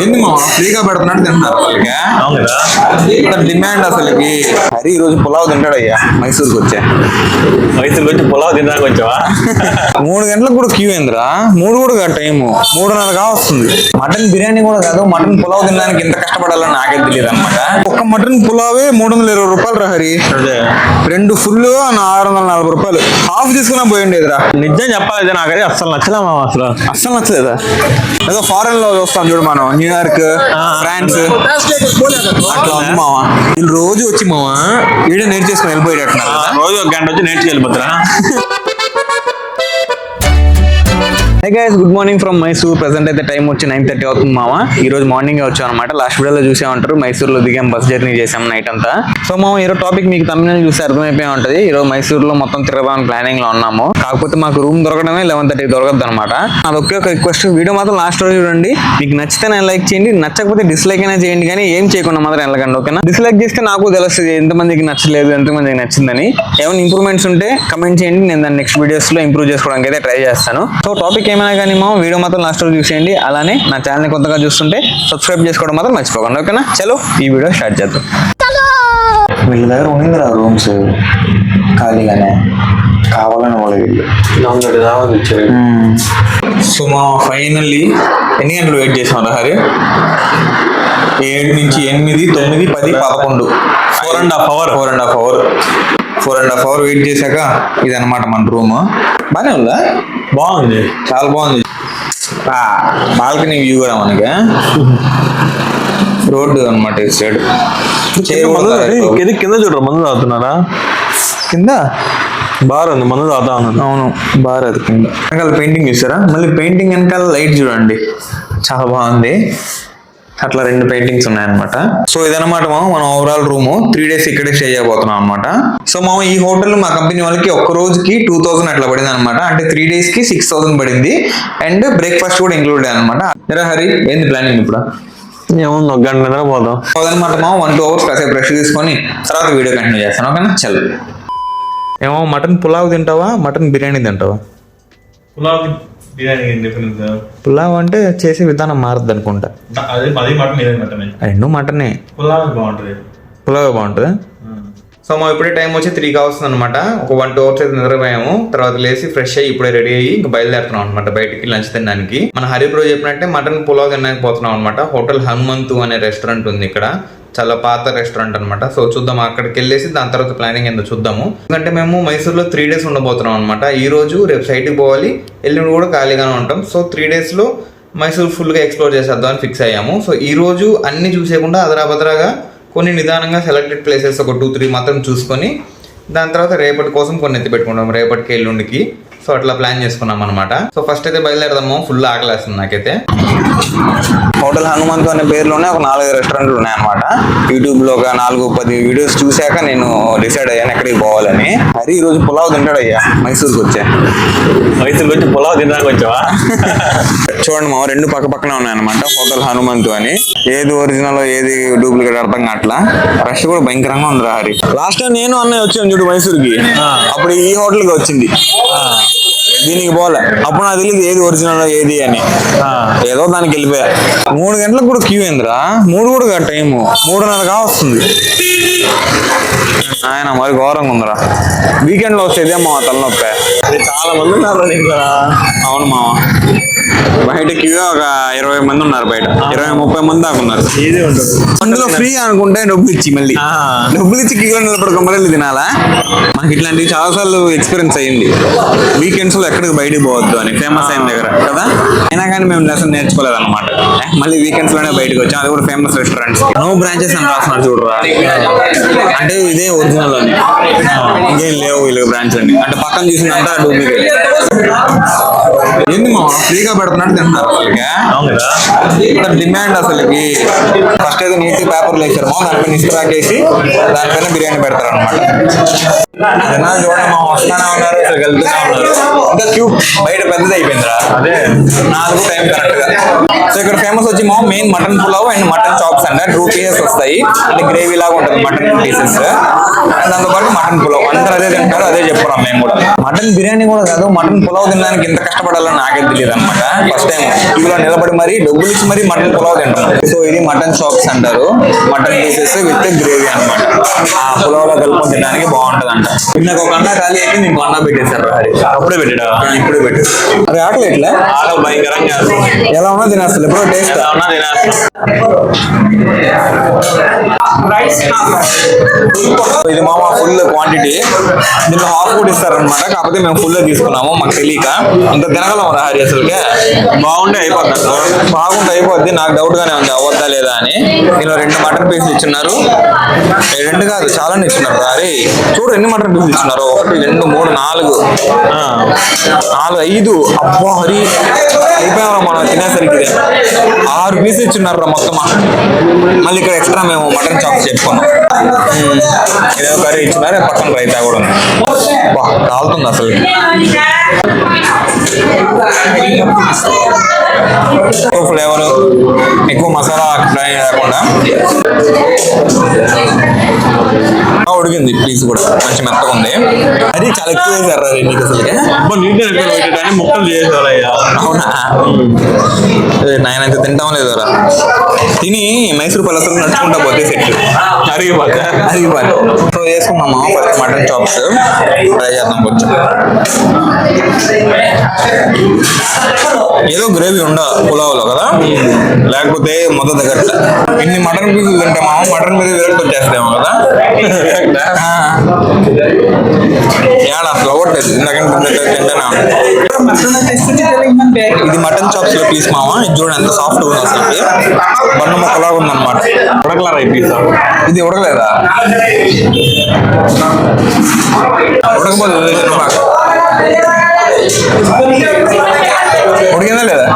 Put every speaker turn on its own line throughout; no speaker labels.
ఏంది మా ఫ్రీగా పెడుతున్నట్టు తింటున్నారు వాళ్ళకి డిమాండ్ అసలుకి. హరి ఈ రోజు పులావ్ తింటాడయ్యా మైసూర్కి వచ్చా.
మైసూర్కి వచ్చి పులావ్ తినడానికి వచ్చావా?
3 గంటలకు కూడా క్యూ ఏందిరా? 3 కూడా కాదు, టైము 3:30 వస్తుంది. మటన్ బిర్యానీ కూడా కాదు, మటన్ పులావ్ తినడానికి ఎంత కష్టపడాలని నాకే తెలియదు అనమాట. ఒక్క మటన్ పులావే 320 రూపాయలు రా హరి. 2 ఫుల్ 640 రూపాయలు. హాఫ్ తీసుకున్నా పోయిండేదిరా.
నిజం చెప్పాలి, నాకైతే అస్సలు నచ్చలే మామ.
అస్సలు నచ్చలేదా? ఏదో ఫారెన్ లో చూస్తాం చూడు మనం, న్యూయార్క్, ఫ్రాన్స్, అట్లా ఉంది మావా. వీళ్ళు రోజు వచ్చి మావా వీడియో నేర్చేసుకుని వెళ్ళిపోయేటట్టున్నారు.
రోజు 1 గంట వచ్చి నేర్చుకెళ్ళిపోతారా?
Hi guys, good morning from Mysore. Present అయితే టైం వచ్చి 9:30 అవుతుంది మామ. ఈ రోజు మార్నింగ్ వచ్చాం అనమాట. లాస్ట్ వీడియోలో చూసే ఉంటారు, మైసూర్లో దిగాం, బస్ జర్నీ చేసాం నైట్ అంతా. సో మామ ఈరోజు టాపిక్ మీకు తమిళ చూసి అర్థమైపోయి ఉంటుంది. ఈరోజు మైసూర్లో మొత్తం తిరగడానికి ప్లానింగ్ లో ఉన్నాము. కాకపోతే మాకు రూమ్ దొరకడమే 11:30 దొరకదు అనమాట. అది ఒకే ఒక రిక్వెస్ట్, వీడియో మాత్రం లాస్ట్ రోజు చూడండి. మీకు నచ్చితే నేను లైక్ చేయండి, నచ్చకపోతే డిస్లైక్ అయినా చేయండి, కానీ ఏం చేయకుండా మాత్రం వెళ్ళకండి, ఓకేనా? డిస్లైక్ చేస్తే నాకు తెలుస్తుంది ఎంతమందికి నచ్చలేదు, ఎంతమందికి నచ్చిందని. ఏమైనా ఇంప్రూవ్మెంట్స్ ఉంటే కమెంట్ చేయండి, నేను దాన్ని నెక్స్ట్ వీడియోస్ లో ఇంప్రూవ్ చేసుకోవడానికి అయితే ట్రై చేస్తాను. సో టాపిక్ ఏమైనా కానీ మా వీడియో మాత్రం లాస్ట్ రోజు చూసేయండి. అలానే నా ఛానల్ ని కొత్తగా చూస్తుంటే సబ్స్క్రైబ్ చేసుకోవడం మాత్రం మర్చిపోకండి, ఓకేనా? చలో ఈ వీడియో స్టార్ట్ చేద్దాం. వీళ్ళ దగ్గర ఉండిందిరా రూమ్స్ ఖాళీగానే, కావాలని వాళ్ళు వీళ్ళు. సో మా ఫైనల్లీ ఎన్ని గంటలు వెయిట్ చేసాం హరి? 7 నుంచి 8, 9, 10, 11 4.5 అవర్ వెయిట్ చేశాక ఇదన్నమాట మన రూమ్. బాగానే ఉందా?
బాగుంది,
చాలా బాగుంది. బాల్కనీ వ్యూ కూడా మనకి, రోడ్డు అనమాట ఈ సైడ్.
కింద చూడరు, మందు తాగుతున్నారా?
కింద
బార్ ఉంది, మందు తాగుతా ఉన్నాను.
అవును, బార్ అది కింద. వెనకాల పెయింటింగ్ చూసారా? మళ్ళీ పెయింటింగ్ వెనకాల లైట్ చూడండి, చాలా బాగుంది. అట్లా 2 పెయింటింగ్స్ ఉన్నాయన్నమాట. సో ఇదన్నమాట మనం ఓవరాల్ రూమ్. 3 days ఇక్కడే స్టే చేయబోతున్నాం అనమాట. సో ఈ హోటల్ మా కంపెనీ వాళ్ళకి ఒక్క రోజుకి 2000 అట్లా పడింది అనమాట. అంటే 3 days కి 6000 పడింది. అండ్ బ్రేక్ఫాస్ట్ కూడా ఇంక్లూడ్ అనమాట. హరి ఏంది ప్లానింగ్ ఇప్పుడు?
ఏముంది, 1 గంట నిద్ర పోదాం
అదనమాట. 1-2 hours కాసేపు బ్రష్ తీసుకొని తర్వాత వీడియో కంటిన్యూ చేస్తాను, ఓకేనా? చల్. ఏమో మటన్ పులావ్ తింటావా, మటన్ బిర్యానీ తింటావా? పులావ్ అంటే చేసే విధానం మారద్దు అనుకుంటా. రెండు మటనే. పులావ్ బాగుంటుంది. సో ఇప్పుడే టైం వచ్చి 3 కావస్తుంది అనమాట. ఒక 1-2 hours అయితే నిద్రపోయాము. తర్వాత లేసి ఫ్రెష్ అయ్యి ఇప్పుడే రెడీ అయ్యి ఇంకా బయలుదేరుతున్నాం అనమాట బయటికి లంచ్ తినడానికి. మన హరి బ్రో చెప్పినట్టే మటన్ పులావ్ తినడానికి పోతున్నాం అనమాట. హోటల్ హనుమంతు అనే రెస్టారెంట్ ఉంది ఇక్కడ, చాలా పాత రెస్టారెంట్ అనమాట. సో చూద్దాం, అక్కడికి వెళ్ళేసి దాని తర్వాత ప్లానింగ్ ఏందో చూద్దాము. ఎందుకంటే మేము మైసూర్లో 3 days ఉండబోతున్నాం అనమాట. ఈ రోజు రేపు సైట్కి పోవాలి, ఎల్లుండి కూడా ఖాళీగానే ఉంటాం. సో 3 days లో మైసూర్ ఫుల్గా ఎక్స్ప్లోర్ చేసేద్దాం అని ఫిక్స్ అయ్యాము. సో ఈ రోజు అన్ని చూసేయకుండా అదరాబదరాగా కొన్ని నిదానంగా సెలెక్టెడ్ ప్లేసెస్ ఒక 2-3 మాత్రం చూసుకొని దాని తర్వాత రేపటి కోసం కొన్ని ఎత్తి పెట్టుకుంటాం, రేపటికి ఎల్లుండికి. సో అట్లా ప్లాన్ చేసుకున్నాం అనమాట. సో ఫస్ట్ అయితే బయలుదేరదాము, ఫుల్ ఆకలేస్తుంది నాకైతే. హోటల్ హనుమంతు అనే పేరులోనే ఒక 4-5 రెస్టారెంట్లు ఉన్నాయన్నమాట. యూట్యూబ్ లో ఒక 4-10 వీడియోస్ చూశాక నేను డిసైడ్ అయ్యాను ఎక్కడికి పోవాలని. హరి ఈ రోజు పులావ్ తింటాడయ్యా మైసూర్కి వచ్చా.
మైసూర్కి వచ్చి పులావ్ తినడానికి వచ్చావా?
చూడండి 2 పక్క పక్కనే ఉన్నాయన్నమాట. హోటల్ హనుమంతు అని, ఏది ఒరిజినల్ ఏది డూప్లికేట్ అర్థం కావట్లా. రష్ కూడా భయంకరంగా ఉంది హరి. లాస్ట్ టైం నేను అన్నయ్య వచ్చాను చూడు మైసూర్కి, అప్పుడు ఈ హోటల్ కి వచ్చింది, దీనికి పోలే. అప్పుడు నాకు తెలియదు ఏది ఒరిజినల్ ఏది అని, ఏదో దానికి వెళ్ళిపోయా. 3 గంటలకు కూడా క్యూ ఏందిరా? 3 కూడా కాదు, టైము 3:30 వస్తుంది. ఆయన మరి ఘోరంగా ఉందిరా. వీకెండ్ లో వస్తే ఇదేమో తలనొప్పి.
చాలా మంది ఉన్నారు.
అవును మామ, బయట క్యూ ఒక 20 మంది ఉన్నారు, బయట 20-30 మంది దాకా ఉన్నారు. అందులో ఫ్రీ అనుకుంటే డబ్బులు ఇచ్చి మళ్ళీ డబ్బులు ఇచ్చి క్యూలో నిలబడుకో మళ్ళీ తినాలా? మనకి ఇట్లాంటివి చాలా సార్లు ఎక్స్పీరియన్స్ అయ్యింది. వీకెండ్స్ లో ఎక్కడికి బయటికి పోవద్దు అని ఫేమస్ అయిన దగ్గర కదా. అయినా కానీ మేము లెసన్ నేర్చుకోలేదు అనమాట. మళ్ళీ వీకెండ్స్ లోనే బయటకు వచ్చాం, అది కూడా ఫేమస్ రెస్టారెంట్స్. నో బ్రాంచెస్ అని రాస్తున్నారు చూడరా, అంటే ఇదే ఒరిజినల్ అని, ఇంకేం లేవు వీళ్ళకి బ్రాంచ్ అని. అంటే పక్కన చూసిందంతా డూప్లికేట్. ఏంది మా ఫ్రీగా పెడుతున్నట్టు తింటున్నారు వాళ్ళకి. డిమాండ్ అసలుకి. ఫస్ట్ అయితే నీట్ పేపర్లు వేసారు, దానిపైన ఇస్త్రాక్ వేసి దానిపైన బిర్యానీ పెడతారు అనమాట. జనాలు చూడండి మా వస్తానే ఉన్నారు, ఇక్కడికి వెళ్తూనే ఉన్నారు. ఇంకా క్యూ బయట పెద్దది అయిపోయిందిరా. అదే 4 టైం కరెక్ట్ గా. సో ఇక్కడ ఫేమస్ వచ్చి మా main mutton pulao and mutton chops అంట 2 పీసెస్ వస్తాయి, అంటే గ్రేవీ లాగా ఉంటుంది మటన్ పీసెస్. దాంతో పాటు మటన్ పులావ్ అందరూ అదే తింటారు, అదే చెప్పుకున్నాం మేము కూడా. మటన్ బిర్యానీ కూడా కాదు, మటన్ పులావ్ తినడానికి ఇంత కష్టపడాలని నాకే తెలియదు అనమాట. ఫస్ట్ టైం ఇందులో నిలబడి మరీ డబ్బులు ఇచ్చి మరీ మటన్ పులావ్ తింటాం. సో ఇది మటన్ చాప్స్ అంటారు, మటన్ పీసెస్ విత్ గ్రేవీ అనమాట. ఆ పులావ్ లో కలుపుకొని తినడానికి బాగుంటది అంట. నాకు ఒక అన్న ఖాళీ అయితే నీకు అన్న పెట్టేశారు హరి.
అప్పుడే పెట్టాడా?
ఇప్పుడే పెట్టారు. అది ఆకలి ఎట్లా
ఆకలి భయంకరంగా
ఎలా ఉన్నా తినేస్తారు, ఎప్పుడో టేస్ట్. ఇది మామ ఫుల్ క్వాంటిటీ, దీంట్లో హాఫ్ కూడా ఇస్తారనమాట. కాకపోతే మేము ఫుల్ తీసుకున్నాము, మాకు తెలియక. ఇంత తినగలం హరి అసలుకే. బాగుంటే అయిపోతుంది, బాగుంటే అయిపోద్ది. నాకు డౌట్ గానే ఉంది అవద్దా లేదా అని. దీనిలో 2 మటన్ పీసులు ఇచ్చినారు, 2 కాదు చాలానే ఇచ్చినారు. హరి చూడు ఎన్ని మటన్ పీసులు ఇచ్చినారు, 1 2 3 4 5. అబ్బా హరి అయిపోయాం మనం తినేసరికి. 6 పీసులు ఇచ్చినారు మొత్తం. మళ్ళీ ఇక్కడ ఎక్స్ట్రా మేము మటన్ చాప్స్ చెప్పుకున్నాం. ఇదే కర్రీ ఇచ్చినారు, పక్కన రైతా కూడా ఉంది. కాలుతుంది అసలు. ఫ్లేవర్ ఎక్కువ మసాలా ఫ్రై లేకుండా ఉడికింది, పీస్ కూడా మంచి మెత్తగా ఉంది. అది చాలా ఎక్కువ వేసారు నీకు అసలుకే.
ముక్కలు చేసేవాళ్ళయ్యా.
అవునా, నేనైతే తింటాం లేదు రా. తిని మైసూర్ పలసలు నడుచుకుంటా పోతే సెట్ అరిగిపోతే. సో వేసుకున్నాము ఫస్ట్ మటన్ చాప్స్ ట్రై చేద్దాం కొంచెం. ఏదో గ్రేవీ ఉండ పులావ్లో కదా, లేకపోతే మొదటి దగ్గర ఇన్ని మటన్ పీసులు తింటామా, మటన్ మీద విరక్తి వచ్చేస్తామో కదా. ఏడా అసలు అవ్వట్లేదు తింటానా. ఇది మటన్ చాప్స్ లో పీస్ మామ, ఇది చూడండి ఎంత సాఫ్ట్ ఉంది అసలు. బండ మొక్కలాగా ఉందన్నమాట.
ఉడకలరా ఈ పీస్?
ఇది ఉడకలేదా? ఉడకపోతే ఉడికిందా లేదా?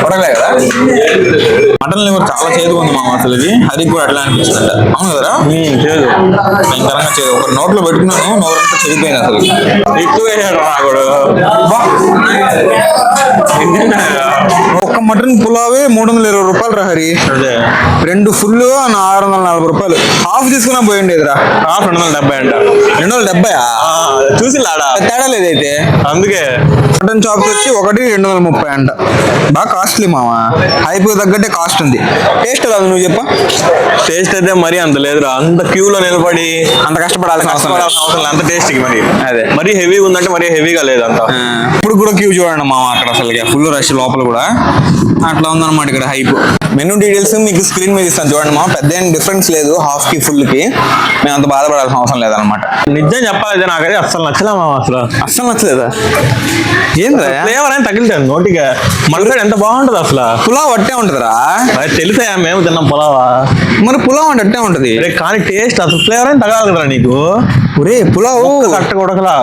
ఉడకలే కదా. మటన్ లివర్ చాలా చేదుగా ఉంది మామ అసలు. ఇది హరికి కూడా అట్లా అనిపిస్తుందంట. అవును కదా,
చేదు
భయంకరంగా చేదు. ఒక నోట్లో పెట్టుకున్నాను, నోరంతా చెడిపోయింది అసలు.
ఎక్కువ
ఒక్క మటన్ పులావే 320 రూపాయలు రా హరి. 2 ఫుల్ 640 రూపాయలు. హాఫ్ తీసుకున్నా పోయి ఉండేదిరా.
హాఫ్ 270 అంట.
270
చూసి లాడా
తేడా లేదైతే.
అందుకే
మటన్ చాప్స్ వచ్చి 230 అంట. బాగా కాస్ట్లీ మామ, హైప్ తగ్గట్టే కాస్ట్ ఉంది. టేస్ట్ రాదు నువ్వు చెప్ప.
టేస్ట్ అయితే మరీ అంత లేదురా, అంత క్యూలో నిలబడి
అంత కష్టపడాల్సిన అవసరం
అంత టేస్ట్ కి మరి
అదే
మరీ హెవీగా ఉందంటే మరీ హెవీగా లేదు అంత.
ఇప్పుడు కూడా క్యూ చూడండి మామ, అక్కడ అసలు ఫుల్ రష్ లోపల కూడా. అట్లా ఉందన్నమాట ఇక్కడ హైప్. మెనూ డీటెయిల్స్ మీకు స్క్రీన్ మీద ఇస్తాను చూడండి మా. పెద్ద ఏం డిఫరెన్స్ లేదు హాఫ్ కి ఫుల్ కి. మేము అంత బాధపడాల్సిన అవసరం లేదనమాట.
నిజం చెప్పాలి, నాకైతే అసలు నచ్చలే మామ.
అస్సలు నచ్చలేదా? ఏంద్రా
ఫ్లేవర్ అని తగిలితాను నోటిగా. మన సైడ్ ఎంత బాగుంటది అసలు.
పులావ్ అట్టే ఉంటదిరా.
తెలుసా మేము తిన్నాం పులావా.
మరి పులావ్ అంటే అట్టే ఉంటది
కానీ టేస్ట్ అసలు ఫ్లేవర్ అని తగలాలి కదరా నీకు.
ఒరే పులావ్
కట్ట కొడకలా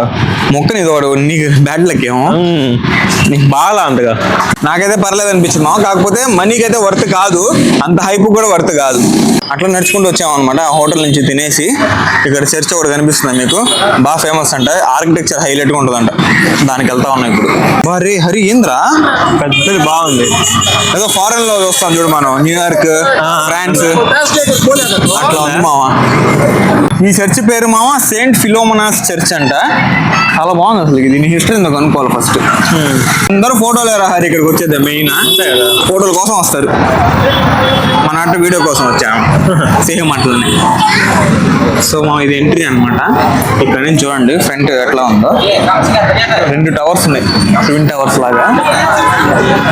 మొక్కని ఇది వాడు నీకు బ్యాడ్ లెక్కేమో,
నీకు బాగా అంతగా.
నాకైతే పర్లేదు అనిపించింది మా. కాకపోతే మనీకి అయితే వర్త్ కాదు, అంత హైప్ కూడా వర్త్ కాదు. అట్లా నడుచుకుంటూ వచ్చామన్నమాట హోటల్ నుంచి తినేసి. ఇక్కడ చర్చ్ ఒకటి కనిపిస్తుంది మీకు, బాగా ఫేమస్ అంట. ఆర్కిటెక్చర్ హైలైట్ గా ఉంటుందంట. దానికి వెళ్తా ఉన్నాం ఇప్పుడు. మరి హరి ఏంద్రా
పెద్దది బాగుంది.
ఏదో ఫారెన్ లో చూస్తాం చూడు మనం, న్యూయార్క్, ఫ్రాన్స్ అట్లా ఉంది మామ. ఈ చర్చ్ పేరు మామ సెయింట్ ఫిలోమనాస్ చర్చ్ అంట. చాలా బాగుంది అసలు. దీని హిస్టరీ ఎందుకు అనుకోవాలి ఫస్ట్. అందరూ ఫోటోలు హరి ఇక్కడికి వచ్చేది మెయిన్. ఫోటోల కోసం వస్తారు, మన అట్టు వీడియో కోసం వచ్చాము సేమ్ అట్లనే. సో మా ఇది ఎంట్రీ అనమాట. ఇక్కడ నుంచి చూడండి ఫ్రంట్ ఎట్లా ఉందో. 2 టవర్స్ ఉన్నాయి, ట్విన్ టవర్స్ లాగా.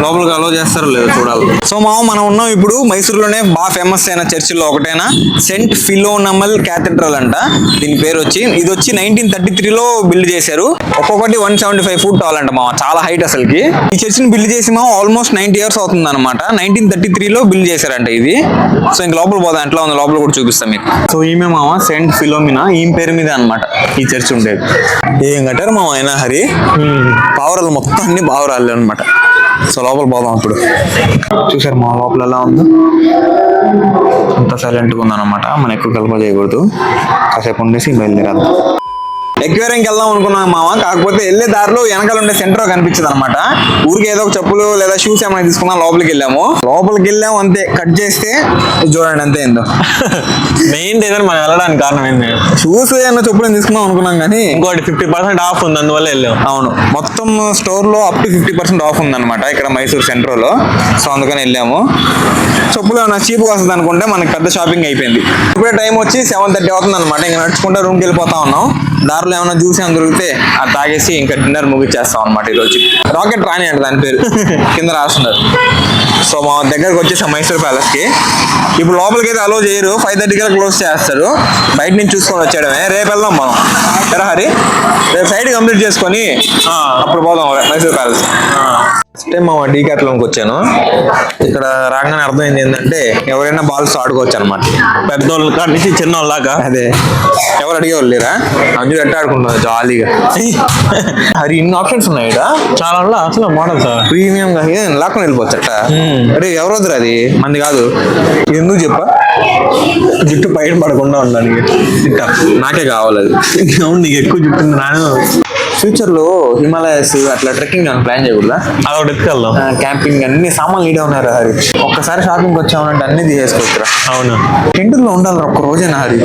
లోపలికి అలో చేస్తారో లేదో చూడాలి. సో మనం ఉన్నాం ఇప్పుడు మైసూరులోనే బాగా ఫేమస్ అయిన చర్చిలో ఒకటైనా సెయింట్ ఫిలోనమల్ క్యాథెడ్రల్ అంట దీని పేరు వచ్చి. ఇది వచ్చి 1933లో బిల్డ్ చేశారు. ఒక్కొక్కటి 175 ఫీట్ టాల్ అంట మామ, చాలా హైట్ అసలుకి. ఈ చర్చిని బిల్డ్ చేసి మా ఆల్మోస్ట్ 90 ఇయర్స్ అవుతుంది అనమాట. 1933లో బిల్డ్ చేశారంట ఇది. సో ఇంక లోపల పోదాం ఎట్లా ఉంది, లోపల కూడా చూపిస్తాం మీకు. సో ఈమె మామ సెయింట్ ఫిలోమినా, ఈ పేరు మీద అనమాట ఈ చర్చ్ ఉండేది. ఏం కట్టారు మామ అయినా హరి, పావురాలు మొత్తం అన్ని పావురాలు అనమాట. సో లోపల పోదాం ఇప్పుడు. చూసారు మా లోపల ఎలా ఉందో, అంత సైలెంట్గా ఉందన్నమాట. మనం ఎక్కువ కల్ప చేయకూడదు, కాసేపు ఉండేసి బయలుదేరాలి.
ఎక్వేరియంకి వెళ్దాం అనుకున్నాం మామ, కాకపోతే వెళ్ళే దారిలో వెనకాల ఉండే సెంటర్ కనిపించదు అనమాట. ఊరికి ఏదో ఒక చెప్పులు లేదా షూస్ ఏమైనా తీసుకున్నాం, లోపలికి వెళ్ళాము అంతే. కట్ చేస్తే ఇది చూడండి అంతే ఏందో.
మెయిన్ రీజన్ మనం వెళ్ళడానికి కారణం ఏంటి?
షూస్ ఏమన్నా చెప్పులు తీసుకున్నాం అనుకున్నాం కానీ
ఇంకోటి 50% ఆఫ్ ఉంది, అందువల్ల వెళ్ళాం.
అవును, మొత్తం స్టోర్ లో అప్ టు 50% ఆఫ్ ఉందన్నమాట ఇక్కడ మైసూర్ సెంటర్ లో. సో అందుకని వెళ్ళాము. చెప్పులు ఏమన్నా చీప్గా వస్తుంది అనుకుంటే మనకి పెద్ద షాపింగ్ అయిపోయింది. ఇప్పుడే టైం వచ్చి 7:30 అవుతుంది అనమాట. ఇంకా నడుచుకుంటే రూమ్కి వెళ్ళిపోతా ఉన్నాం. దారిలో ఏమైనా జ్యూస్ ఏమైనా దొరికితే అది తాగేసి ఇంకా డిన్నర్ ముగిచ్చేస్తాం అనమాట ఈరోజు. రాకెట్ రాణి అంటే దాని పేరు కింద రాస్తున్నారు. సో మా దగ్గరకు వచ్చేసాం మైసూర్ ప్యాలెస్ కి. ఇప్పుడు లోపలికి అయితే అలో చేయరు, 5:30 కల్లా క్లోజ్ చేస్తారు. బయట నుంచి చూసుకొని వచ్చేయడమే. రేపు వెళ్దాం మనం. సరే హరి, రేపు సైడ్ కంప్లీట్ చేసుకొని అప్పుడు పోదాం మైసూర్ ప్యాలెస్. ఫస్ట్ టైం మా డీకాథ్లాన్కి వచ్చాను. ఇక్కడ రాగానే అర్థమైంది ఏంటంటే ఎవరైనా బాల్స్ ఆడుకోవచ్చు అనమాట.
పెద్దోళ్ళ కాడ నుంచి చిన్నోళ్ళ దాకా.
అదే, ఎవరు అడిగేవాళ్ళు లేరా? అంజు ఎట్ట ఆడుకుంటున్నారు జాలీగా. హరి ఇన్ని ఆప్షన్స్ ఉన్నాయి ఇక్కడ.
చాలా అసలు మోడల్ సార్
ప్రీమియం గా లాక్కొని వెళ్ళిపోవచ్చట. అరే ఎవరు వద్దరు, అది మంది కాదు. ఎందుకు చెప్పా?
జుట్టు పైన పడకుండా ఉండడానికి.
నాకే కావాలి అది.
అవును, నీకు ఎక్కువ జుట్టు ఉంది. నాను
ఫ్యూచర్ లో హిమాలయస్ అట్లా ట్రెక్కింగ్ అని ప్లాన్ చేయకూడదా?
అదొకటి ఎత్తుకెళ్దాం.
క్యాంపింగ్ అన్ని సామాన్లు ఈడే ఉన్నారు హరి. ఒక్కసారి షాపింగ్ వచ్చామనంటే అన్ని తీసేసుకోవచ్చురా.
అవును,
టెంటుల్లో ఉండాలి ఒక్క రోజేనా హరి.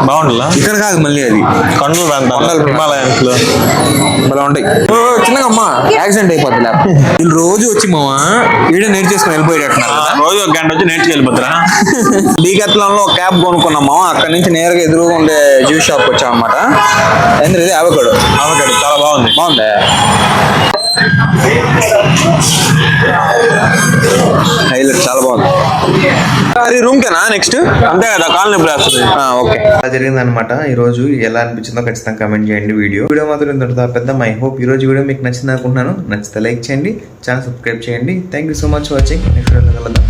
బాగుంటుందా?
ఇక్కడ కాదు మళ్ళీ అది
కొండలు ప్రాంతాలు హిమాలయన్స్ లో
భలే ఉంటాయి. చిన్నగా అమ్మా యాక్సిడెంట్ అయిపోద్ది. వీళ్ళు రోజు వచ్చి మావా ఈడే నేర్చేసుకుని వెళ్ళిపోయేటట్టున్నారు కదా.
రోజు ఒక గంట వచ్చి నేర్చుకు వెళ్ళిపోతారా?
డీకాథ్లాన్ లో క్యాబ్ కొనుక్కున్నాము. అక్కడ నుంచి నేరుగా ఎదురుగా ఉండే జ్యూస్ షాప్ వచ్చాం అనమాట. ఎందుకంటే అవకాడో
చాలా బాగుంది.
బాగుందా? హైలైట్ చాలా బాగుంది. అది రూమ్ కేనా నెక్స్ట్?
అంతే కదా, కాలనీ ఇప్పుడు వస్తుంది.
ఓకే,
అలా జరిగింది అనమాట. ఈ రోజు ఎలా అనిపించిందో ఖచ్చితంగా కమెంట్ చేయండి. వీడియో మాత్రం ఇంత పెద్ద. మై హోప్ ఈ రోజు వీడియో మీకు నచ్చింది అనుకుంటున్నాను. నచ్చితే లైక్ చేయండి, ఛానల్ సబ్స్క్రైబ్ చేయండి. Thank you so much watching. Next వీడియోలో కలుద్దాం.